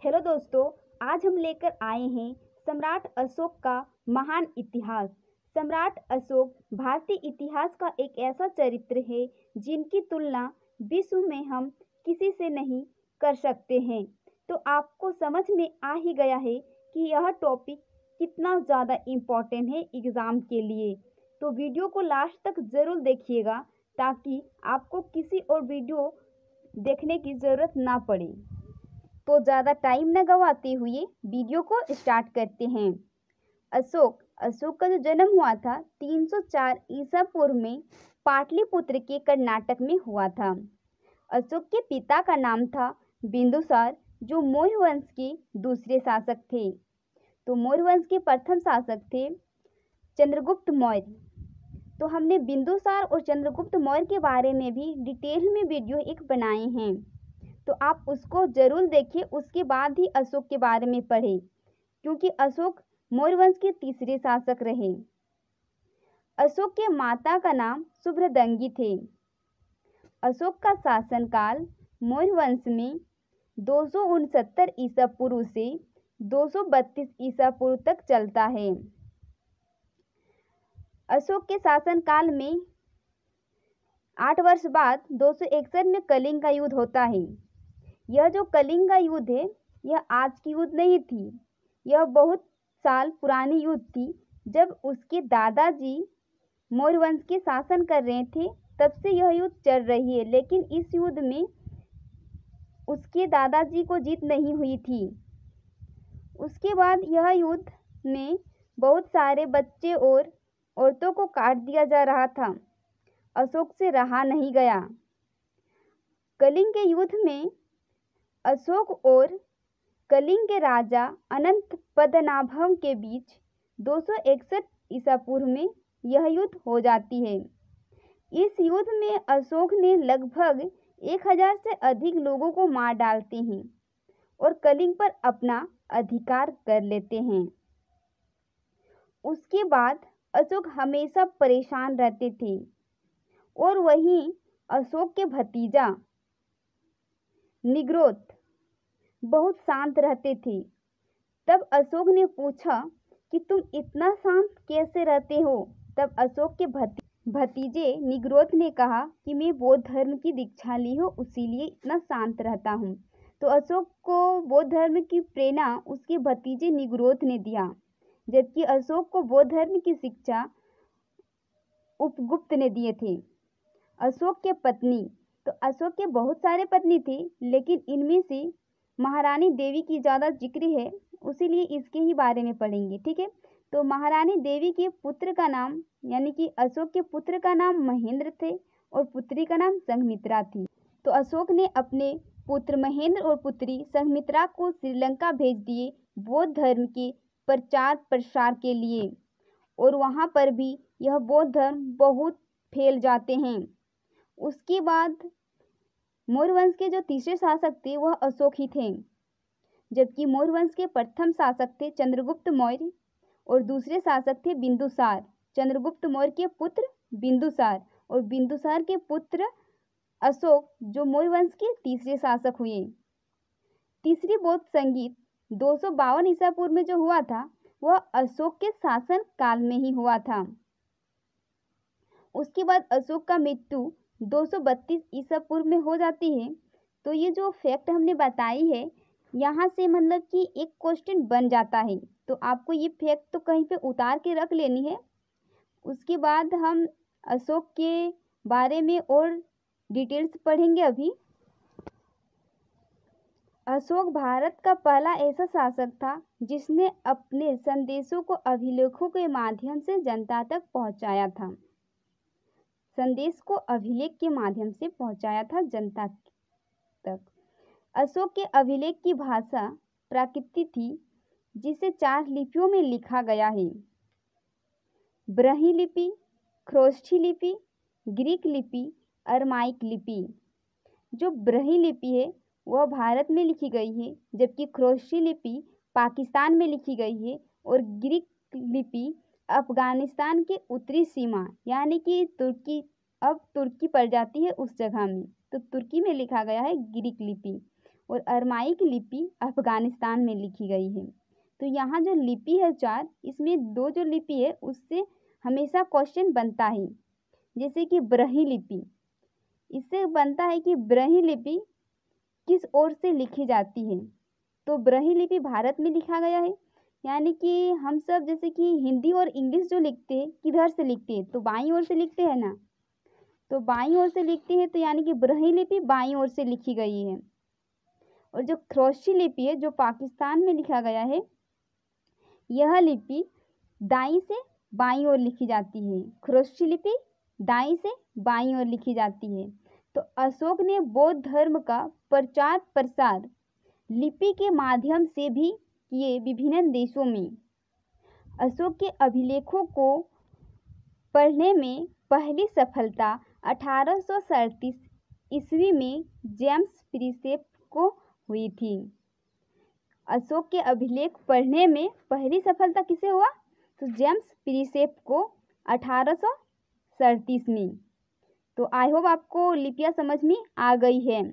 Hello दोस्तों, आज हम लेकर आए हैं सम्राट अशोक का महान इतिहास। सम्राट अशोक भारतीय इतिहास का एक ऐसा चरित्र है जिनकी तुलना विश्व में हम किसी से नहीं कर सकते हैं। तो आपको समझ में आ ही गया है कि यह टॉपिक कितना ज़्यादा इम्पोर्टेंट है एग्ज़ाम के लिए। तो वीडियो को लास्ट तक ज़रूर देखिएगा ताकि आपको किसी और वीडियो देखने की ज़रूरत ना पड़े। तो ज़्यादा टाइम न गवाते हुए वीडियो को स्टार्ट करते हैं। अशोक का जो जन्म हुआ था 304 ईसा पूर्व में पाटलिपुत्र के कर्नाटक में हुआ था। अशोक के पिता का नाम था बिंदुसार, जो मौर्य वंश के दूसरे शासक थे। तो मौर्य वंश के प्रथम शासक थे चंद्रगुप्त मौर्य। तो हमने बिंदुसार और चंद्रगुप्त मौर्य के बारे में भी डिटेल में वीडियो एक बनाए हैं, तो आप उसको जरूर देखिए। उसके बाद ही अशोक के बारे में पढ़ें, क्योंकि अशोक मौर्य वंश के तीसरे शासक रहे। अशोक के माता का नाम सुभ्रदंगी थे। अशोक का शासनकाल मौर्य वंश में 269 ईसा पूर्व से 232 ईसा पूर्व तक चलता है। अशोक के शासनकाल में 8 वर्ष बाद 261 में कलिंग का युद्ध होता है। यह जो कलिंग का युद्ध है, यह आज की युद्ध नहीं थी, यह बहुत साल पुरानी युद्ध थी। जब उसके दादाजी मौर्य वंश के शासन कर रहे थे, तब से यह युद्ध चल रही है। लेकिन इस युद्ध में उसके दादाजी को जीत नहीं हुई थी। उसके बाद यह युद्ध में बहुत सारे बच्चे और औरतों को काट दिया जा रहा था। अशोक से रहा नहीं गया। कलिंग के युद्ध में अशोक और कलिंग के राजा अनंत पद्मनाभम के बीच 261 ईसा पूर्व में यह युद्ध हो जाती है। इस युद्ध में अशोक ने लगभग 1000 से अधिक लोगों को मार डालते हैं और कलिंग पर अपना अधिकार कर लेते हैं। उसके बाद अशोक हमेशा परेशान रहते थे और वहीं अशोक के भतीजा निग्रोध बहुत शांत रहते थे। तब अशोक ने पूछा कि तुम इतना शांत कैसे रहते हो? तब अशोक के भतीजे निग्रोध ने कहा कि मैं बौद्ध धर्म की दीक्षा ली हूँ, इसीलिए इतना शांत रहता हूँ। तो अशोक को बौद्ध धर्म की प्रेरणा उसके भतीजे निग्रोध ने दिया, जबकि अशोक को बौद्ध धर्म की शिक्षा उपगुप्त ने दिए थे। अशोक के पत्नी, तो अशोक के बहुत सारे पत्नी थे, लेकिन इनमें से महारानी देवी की ज़्यादा जिक्र है, उसीलिए इसके ही बारे में पढ़ेंगे, ठीक है। तो महारानी देवी के पुत्र का नाम, यानी कि अशोक के पुत्र का नाम महेंद्र थे और पुत्री का नाम संघमित्रा थी। तो अशोक ने अपने पुत्र महेंद्र और पुत्री संघमित्रा को श्रीलंका भेज दिए बौद्ध धर्म के प्रचार प्रसार के लिए, और वहाँ पर भी यह बौद्ध धर्म बहुत फैल जाते हैं। उसके बाद मौर्य वंश के जो तीसरे शासक थे वह अशोक ही थे, जबकि मौर्य वंश के प्रथम शासक थे चंद्रगुप्त मौर्य और दूसरे शासक थे बिंदुसार। चंद्रगुप्त मौर्य के पुत्र बिंदुसार और बिंदुसार के पुत्र अशोक, जो मौर्य वंश के तीसरे शासक हुए। तीसरी बौद्ध संगीत 252 ईसा पूर्व में जो हुआ था, वह अशोक के शासन काल में ही हुआ था। उसके बाद अशोक का मृत्यु 232 ईसा पूर्व में हो जाती है। तो ये जो फैक्ट हमने बताई है, यहाँ से मतलब कि एक क्वेश्चन बन जाता है, तो आपको ये फैक्ट तो कहीं पे उतार के रख लेनी है। उसके बाद हम अशोक के बारे में और डिटेल्स पढ़ेंगे। अभी अशोक भारत का पहला ऐसा शासक था जिसने अपने संदेशों को अभिलेखों के माध्यम से जनता तक पहुँचाया था। संदेश को अभिलेख के माध्यम से पहुंचाया था जनता तक। अशोक के अभिलेख की भाषा प्राकृत थी, जिसे 4 लिपियों में लिखा गया है: ब्राह्मी लिपि, खरोष्ठी लिपि, ग्रीक लिपि, अरमाइक लिपि। जो ब्राह्मी लिपि है वह भारत में लिखी गई है, जबकि खरोष्ठी लिपि पाकिस्तान में लिखी गई है और ग्रीक लिपि अफगानिस्तान के उत्तरी सीमा, यानी कि तुर्की, अब तुर्की पड़ जाती है उस जगह में, तो तुर्की में लिखा गया है ग्रीक लिपि। और अरमाइक लिपि अफगानिस्तान में लिखी गई है। तो यहाँ जो लिपि है 4, इसमें 2 जो लिपि है उससे हमेशा क्वेश्चन बनता है। जैसे कि ब्रही लिपि, इससे बनता है कि ब्रही लिपि किस ओर से लिखी जाती है। तो ब्रही लिपि भारत में लिखा गया है, यानी कि हम सब जैसे कि हिंदी और इंग्लिश जो लिखते हैं किधर से लिखते हैं, तो बाईं ओर से लिखते हैं ना। तो बाईं ओर से लिखते हैं, तो यानी कि ब्रही लिपि बाईं ओर से लिखी गई है। और जो खरोष्ठी लिपि है जो पाकिस्तान में लिखा गया है, यह लिपि दाईं से बाईं ओर लिखी जाती है। खरोष्ठी लिपि दाईं से बाईं ओर लिखी जाती है। तो अशोक ने बौद्ध धर्म का प्रचार प्रसार लिपि के माध्यम से भी किए विभिन्न देशों में। अशोक के अभिलेखों को पढ़ने में पहली सफलता 1837 ईस्वी में जेम्स प्रिंसेप को हुई थी। अशोक के अभिलेख पढ़ने में पहली सफलता किसे हुआ, तो जेम्स प्रिंसेप को 1837 में। तो आई होप आपको लिपियां समझ में आ गई है।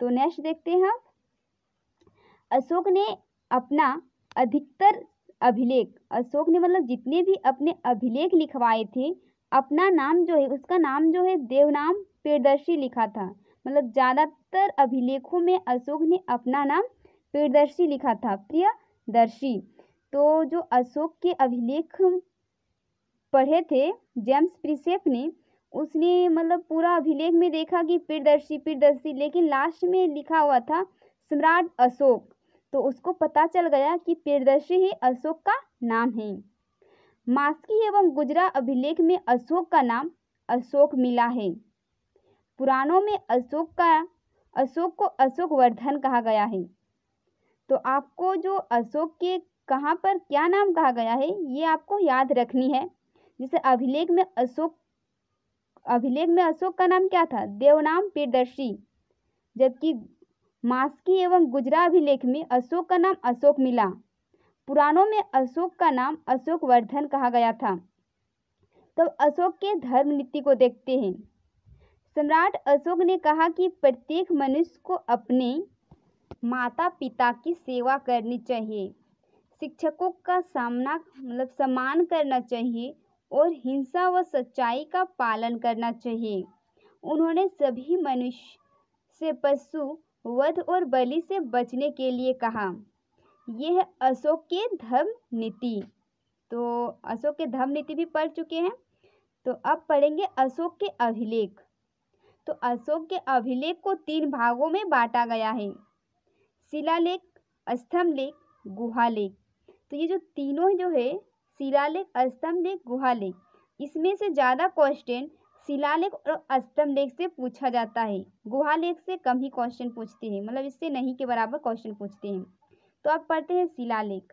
तो नेक्स्ट देखते हैं हम। अशोक ने अपना अधिकतर अभिलेख, अशोक ने मतलब जितने भी अपने अभिलेख लिखवाए थे, अपना नाम जो है उसका नाम जो है देवनाम प्रियदर्शी लिखा था। मतलब ज़्यादातर अभिलेखों में अशोक ने अपना नाम प्रियदर्शी लिखा था, प्रियदर्शी। तो जो अशोक के अभिलेख पढ़े थे जेम्स प्रिंसेप ने, उसने मतलब पूरा अभिलेख में देखा कि प्रियदर्शी प्रियदर्शी, लेकिन लास्ट में लिखा हुआ था सम्राट अशोक। तो उसको पता चल गया कि प्रियदर्शी ही अशोक का नाम है। मास्की एवं गुजरा अभिलेख में अशोक का नाम अशोक मिला है। पुराणों में अशोक को अशोक वर्धन कहा गया है। तो आपको जो अशोक के कहाँ पर क्या नाम कहा गया है ये आपको याद रखनी है। जैसे अभिलेख में अशोक का नाम क्या था, देवनाम प्रियदर्शी, जबकि मास्की एवं गुजरा अभिलेख में अशोक का नाम अशोक मिला। पुराणों में अशोक का नाम अशोक वर्धन कहा गया था। तो अशोक के धर्म नीति को देखते हैं। सम्राट अशोक ने कहा कि प्रत्येक मनुष्य को अपने माता पिता की सेवा करनी चाहिए, शिक्षकों का सम्मान करना चाहिए और हिंसा व सच्चाई का पालन करना चाहिए। उन्होंने सभी मनुष्य से पशु वध और बलि से बचने के लिए कहा। यह है अशोक के धर्म नीति। तो अशोक के धर्म नीति भी पढ़ चुके हैं। तो अब पढ़ेंगे अशोक के अभिलेख। तो अशोक के अभिलेख को 3 भागों में बांटा गया है, शिलालेख, स्तंभलेख, गुहालेख। तो ये जो तीनों जो है शिलालेख, स्तंभलेख, गुहालेख, इसमें से ज़्यादा क्वेश्चन शिलालेख और स्तंभलेख से पूछा जाता है। गुहालेख से कम ही क्वेश्चन पूछते हैं, मतलब इससे नहीं के बराबर क्वेश्चन पूछते हैं। तो अब पढ़ते हैं शिलालेख।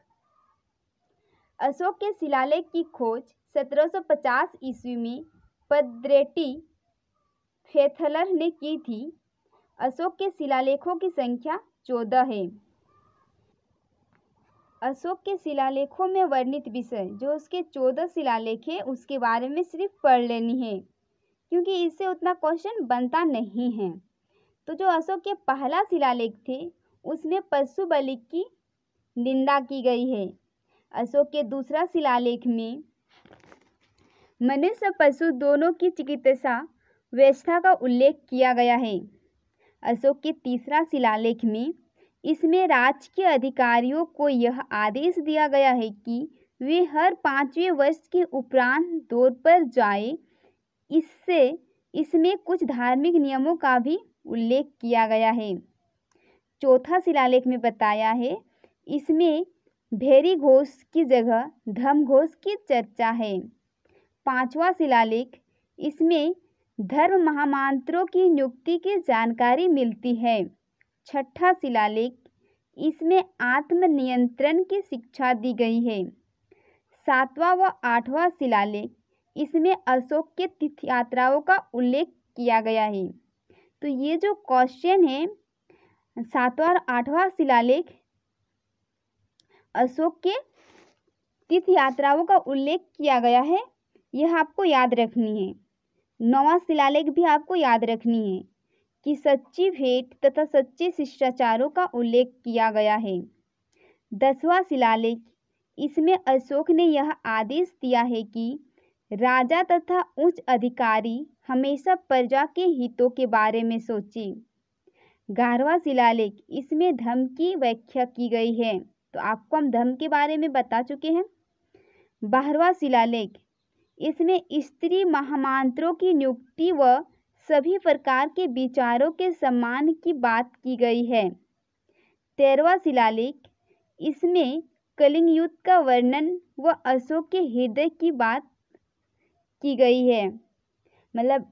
अशोक के शिलालेख की खोज 1750 ईस्वी में पद्रेटी फेथलर ने की थी। अशोक के शिलालेखों की संख्या 14 है। अशोक के शिलालेखों में वर्णित विषय, जो उसके 14 शिलालेख है उसके बारे में सिर्फ पढ़ लेनी है, क्योंकि इससे उतना क्वेश्चन बनता नहीं है। तो जो अशोक के पहला शिलालेख थे उसमें पशु बलि की निंदा की गई है। अशोक के दूसरा शिलालेख में मनुष्य पशु दोनों की चिकित्सा व्यवस्था का उल्लेख किया गया है। अशोक के तीसरा शिलालेख में इसमें राजकीय अधिकारियों को यह आदेश दिया गया है कि वे हर 5वें वर्ष के उपरांत दौर पर जाए। इसमें कुछ धार्मिक नियमों का भी उल्लेख किया गया है। चौथा शिलालेख में बताया है, इसमें भेरी घोष की जगह धम घोष की चर्चा है। 5वां शिलालेख, इसमें धर्म महामंत्रों की नियुक्ति की जानकारी मिलती है। 6ठा शिलालेख, इसमें आत्मनियंत्रण की शिक्षा दी गई है। 7वां व 8वां शिलालेख, इसमें अशोक के तीर्थयात्राओं का उल्लेख किया गया है। तो ये जो क्वेश्चन है 7वां और 8वां शिलालेख अशोक के तीर्थयात्राओं का उल्लेख किया गया है, यह आपको याद रखनी है। 9वां शिलालेख भी आपको याद रखनी है। कि सच्ची भेंट तथा सच्चे शिष्टाचारों का उल्लेख किया गया है। 10वां शिलालेख, इसमें अशोक ने यह आदेश दिया है कि राजा तथा उच्च अधिकारी हमेशा प्रजा के हितों के बारे में सोचें। 11वां शिलालेख, इसमें धर्म की व्याख्या की गई है। तो आपको हम धर्म के बारे में बता चुके हैं। 12वां शिलालेख, इसमें स्त्री महामंत्रों की नियुक्ति व सभी प्रकार के विचारों के सम्मान की बात की गई है। 13वां शिलालेख, इसमें कलिंग युद्ध का वर्णन व अशोक के हृदय की बात की गई है। मतलब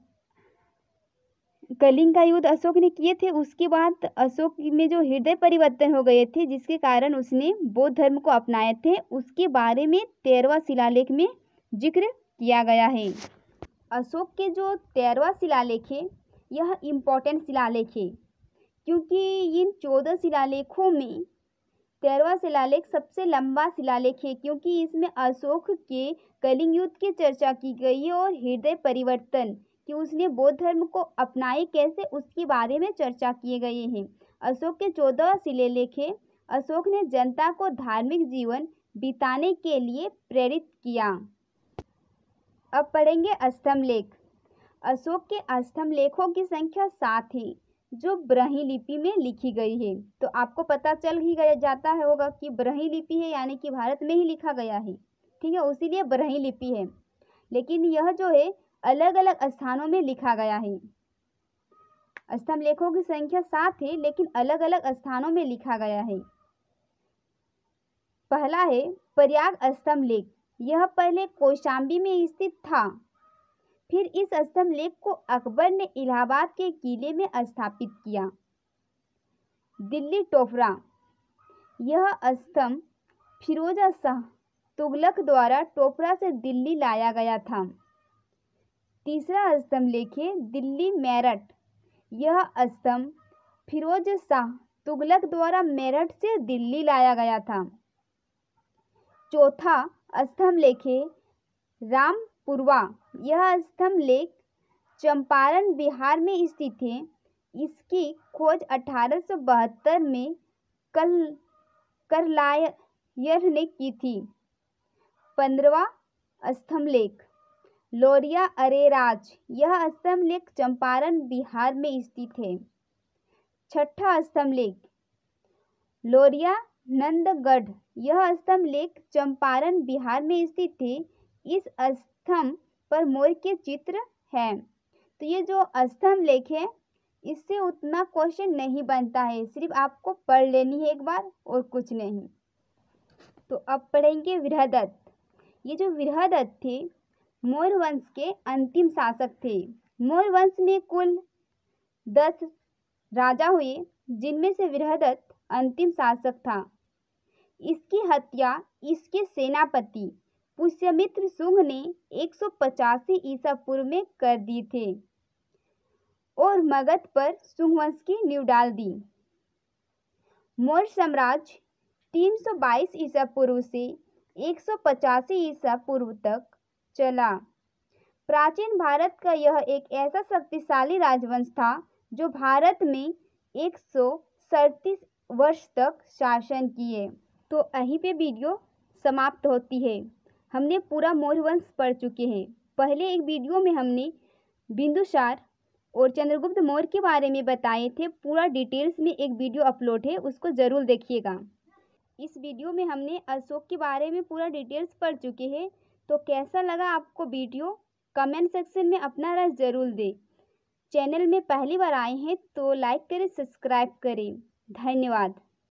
कलिंग का युद्ध अशोक ने किए थे, उसके बाद अशोक में जो हृदय परिवर्तन हो गए थे जिसके कारण उसने बौद्ध धर्म को अपनाए थे, उसके बारे में 13वां शिलालेख में जिक्र किया गया है। अशोक के जो 13वां शिलालेख है यह इम्पोर्टेंट शिलालेख है, क्योंकि इन 14 शिलालेखों में 13वां शिलालेख सबसे लंबा शिलालेख है, क्योंकि इसमें अशोक के कलिंग युद्ध की चर्चा की गई है और हृदय परिवर्तन कि उसने बौद्ध धर्म को अपनाए कैसे उसके बारे में चर्चा किए गए हैं। अशोक के 14वां शिलालेख है, अशोक ने जनता को धार्मिक जीवन बिताने के लिए प्रेरित किया। अब पढ़ेंगे स्तंभ लेख। अशोक के स्तंभ लेखों की संख्या 7 है जो ब्राह्मी लिपि में लिखी गई है। तो आपको पता चल ही गया जाता है होगा कि ब्राह्मी लिपि है, यानी कि भारत में ही लिखा गया है, ठीक है, उसीलिए ब्राह्मी लिपि है। लेकिन यह जो है अलग अलग स्थानों में लिखा गया है। स्तंभ लेखों की संख्या 7 है, लेकिन अलग अलग स्थानों में लिखा गया है। पहला है प्रयाग स्तंभ लेख। यह पहले कौशाम्बी में स्थित था, फिर इस स्तंभ लेख को अकबर ने इलाहाबाद के किले में स्थापित किया। दिल्ली टोपरा, यह स्तंभ फिरोजा शाह तुगलक द्वारा टोपरा से दिल्ली लाया गया था। तीसरा स्तंभ लेख है दिल्ली मेरठ। यह स्तंभ फिरोज शाह तुगलक द्वारा मेरठ से दिल्ली लाया गया था। चौथा स्तंभ लेख है रामपुरवा। यह स्तंभ लेख चंपारण बिहार में स्थित है। इसकी खोज 1872 में करलायर ने की थी। 15वां स्तंभ लेख लोरिया अरेराज। यह स्तंभ लेख चंपारण बिहार में स्थित है। 6ठा स्तंभ लेख लोरिया नंदगढ़। यह स्तंभ लेख चंपारण बिहार में स्थित है। इस स्तंभ पर मोर के चित्र हैं। तो ये जो स्तंभ लेख है इससे उतना क्वेश्चन नहीं बनता है, सिर्फ आपको पढ़ लेनी है एक बार और कुछ नहीं। तो अब पढ़ेंगे बृहदत्त। ये जो बृहदत्त थे मौर्य वंश के अंतिम शासक थे। मौर्य वंश में कुल 10 राजा हुए, जिनमें से बृहदत्त अंतिम शासक था। इसकी हत्या इसके सेनापति पुष्यमित्र शुंग ने 185 ईसा पूर्व में कर दी थे और मगध पर शुंग वंश की नींव डाल दी। मौर्य साम्राज्य 322 ईसा पूर्व से 185 ईसा पूर्व तक चला। प्राचीन भारत का यह एक ऐसा शक्तिशाली राजवंश था जो भारत में 137 वर्ष तक शासन किए। तो यहीं पे वीडियो समाप्त होती है। हमने पूरा मौर्य वंश पढ़ चुके हैं। पहले एक वीडियो में हमने बिंदुसार और चंद्रगुप्त मौर्य के बारे में बताए थे। पूरा डिटेल्स में एक वीडियो अपलोड है, उसको ज़रूर देखिएगा। इस वीडियो में हमने अशोक के बारे में पूरा डिटेल्स पढ़ चुके हैं। तो कैसा लगा आपको वीडियो, कमेंट सेक्शन में अपना राय ज़रूर दें। चैनल में पहली बार आए हैं तो लाइक करें, सब्सक्राइब करें। धन्यवाद।